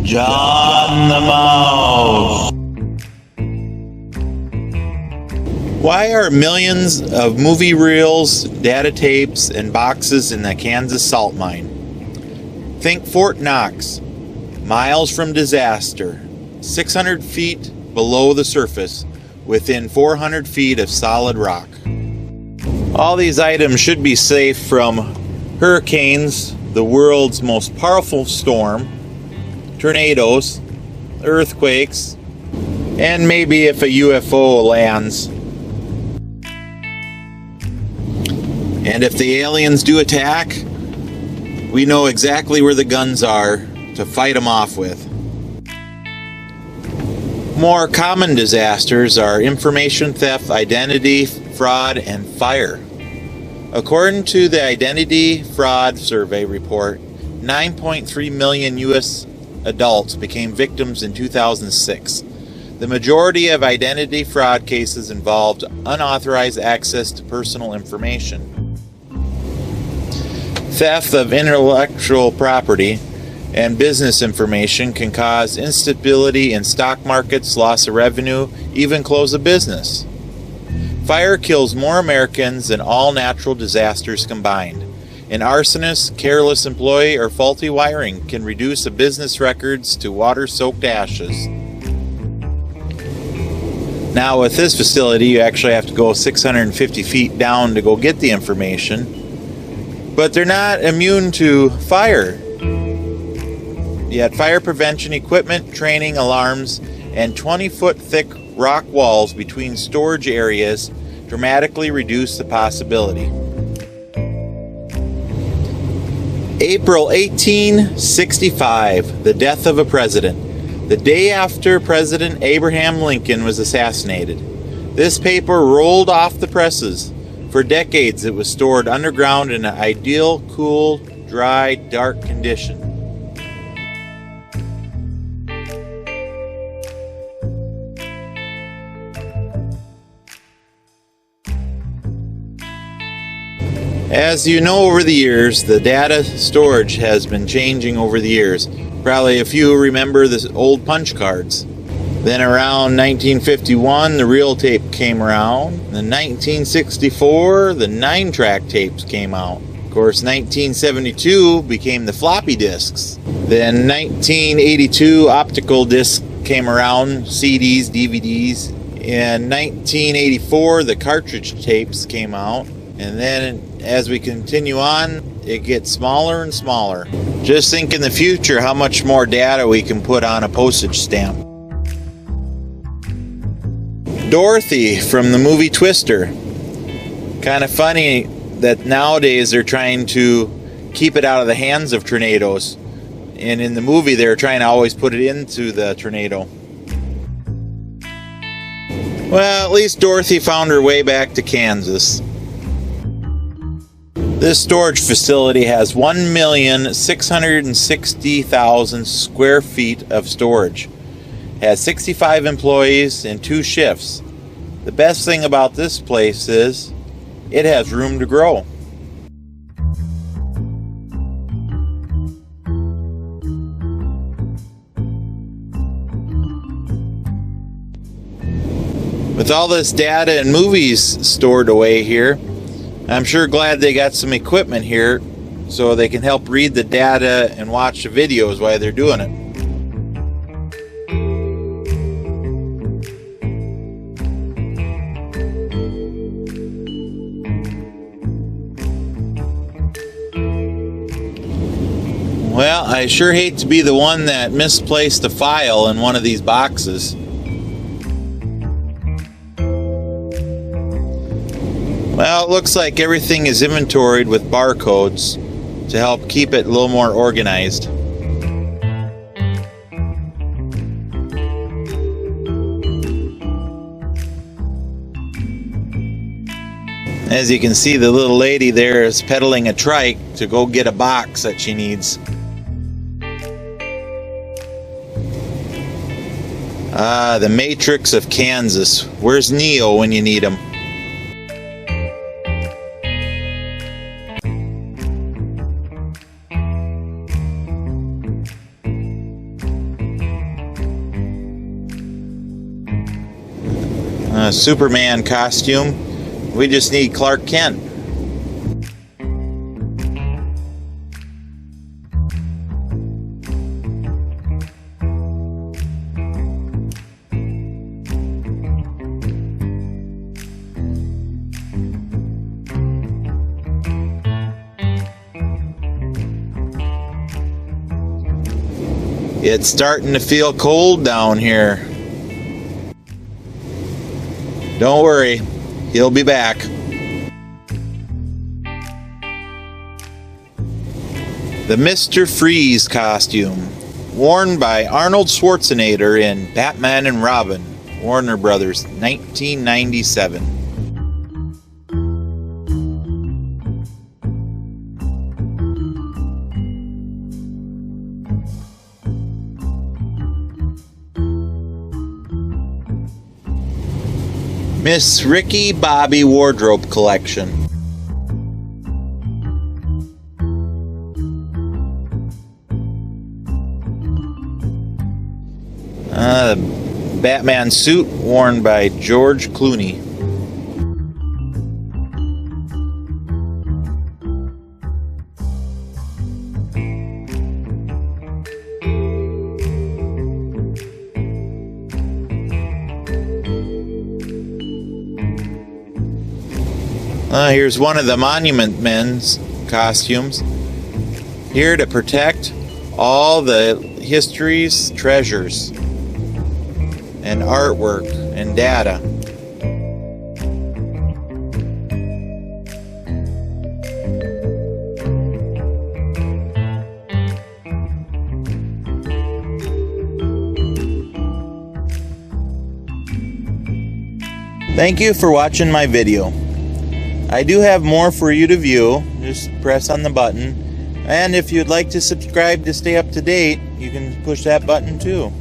John the Mouse. Why are millions of movie reels, data tapes, and boxes in the Kansas salt mine? Think Fort Knox, miles from disaster, 600 feet below the surface, within 400 feet of solid rock. All these items should be safe from hurricanes, the world's most powerful storm, tornadoes, earthquakes, and maybe if a UFO lands. And if the aliens do attack, we know exactly where the guns are to fight them off with. More common disasters are information theft, identity fraud, and fire. According to the Identity Fraud Survey report, 9.3 million U.S. adults became victims in 2006. The majority of identity fraud cases involved unauthorized access to personal information. Theft of intellectual property and business information can cause instability in stock markets, loss of revenue, even close a business. Fire kills more Americans than all natural disasters combined. An arsonist, careless employee, or faulty wiring can reduce a business records to water-soaked ashes. Now with this facility, you actually have to go 650 feet down to go get the information. But they're not immune to fire. Yet fire prevention equipment, training, alarms, and 20-foot thick rock walls between storage areas dramatically reduce the possibility. April 1865, the death of a president. The day after President Abraham Lincoln was assassinated. This paper rolled off the presses. For decades, it was stored underground in an ideal, cool, dry, dark condition. As you know, over the years, the data storage has been changing over the years. Probably a few remember the old punch cards. Then around 1951, the reel tape came around. In 1964, the 9-track tapes came out. Of course, 1972 became the floppy disks. Then 1982, optical discs came around, CDs, DVDs. In 1984, the cartridge tapes came out. And then as we continue on, it gets smaller and smaller. Just think in the future how much more data we can put on a postage stamp. Dorothy from the movie Twister. Kind of funny that nowadays they're trying to keep it out of the hands of tornadoes. And in the movie they're trying to always put it into the tornado. Well, at least Dorothy found her way back to Kansas. This storage facility has 1,660,000 square feet of storage. It has 65 employees and 2 shifts. The best thing about this place is it has room to grow. With all this data and movies stored away here, I'm sure glad they got some equipment here so they can help read the data and watch the videos while they're doing it. Well, I sure hate to be the one that misplaced a file in one of these boxes. Well, it looks like everything is inventoried with barcodes to help keep it a little more organized. As you can see, the little lady there is pedaling a trike to go get a box that she needs. The Matrix of Kansas. Where's Neo when you need him? Superman costume. We just need Clark Kent. It's starting to feel cold down here. Don't worry, he'll be back. The Mr. Freeze costume, worn by Arnold Schwarzenegger in Batman and Robin, Warner Brothers, 1997. Miss Ricky Bobby Wardrobe Collection. The Batman suit worn by George Clooney. Here's one of the Monument Men's costumes, here to protect all the history's treasures and artwork and data. Thank you for watching my video. I do have more for you to view. Just press on the button. And if you'd like to subscribe to stay up to date, you can push that button too.